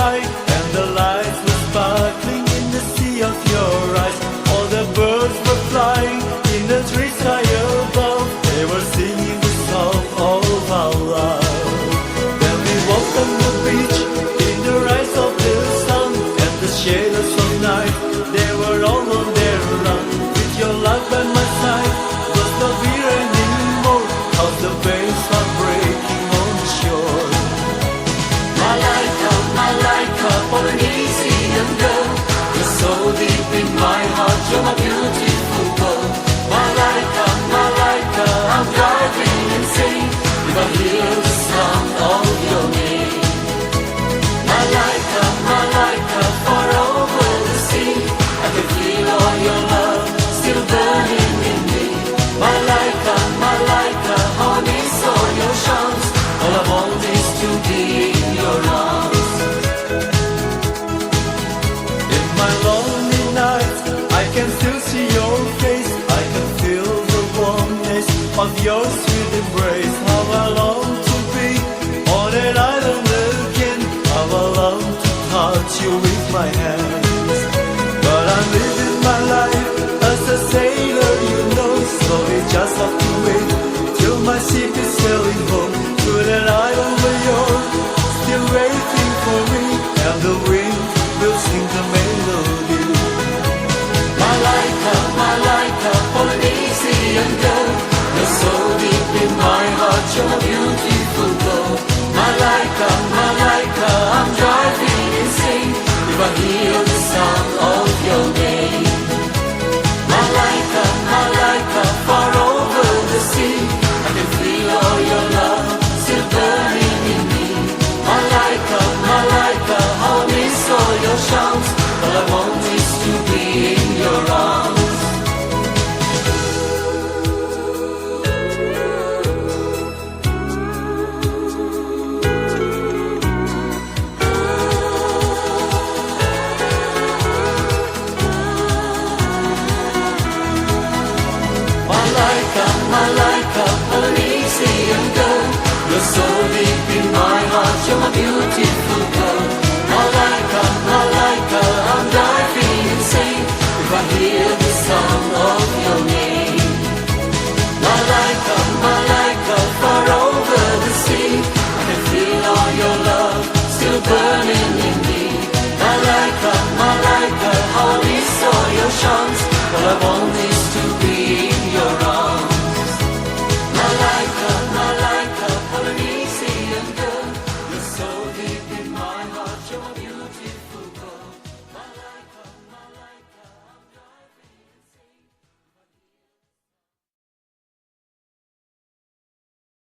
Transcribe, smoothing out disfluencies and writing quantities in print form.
high, and the lights were sparkling in the sea of your eyes. All the birds were flying in the trees high above. They were singing the song of our love. Then we walked on the beach in the rise of the sun and the shadows of night. They were all on their run. With your love by my side, was not fear anymore, 'cause the waves are breaking on the shore. Malaika, Polynesian girl, you're so deep in my heart, you're my beautiful girl. Malaika, I'm driving insane if I hear the sound of your name. Malaika, far over the sea, I can feel all your love still burning in me. Malaika, how I miss all your charms. All I want is to be in your arms. In my lonely nights, I can still see your face. I can feel the warmness of your sweet embrace. How I long to be on an island again. How I long to touch you with my hands. But I'm living my life as a sailor, you know. So we just have to wait till my ship is sailing home to that island where you're still waiting for me, and the wind will sing the melody. Malaika, Polynesian girl, you're so deep in my heart, you're a beautiful girl. Malaika, I'm driving insane if I hear the sound of your name. Malaika, far over the sea, I can feel all your love still burning in me. Malaika, how I miss all your charms. All I want is to be in your arms. Malaika, Polynesian girl, you're so deep in my heart, you're my beautiful girl. Malaika, I'm driving insane if I hear the sound of your name. Malaika, far over the sea, I can feel all your love still burning in me.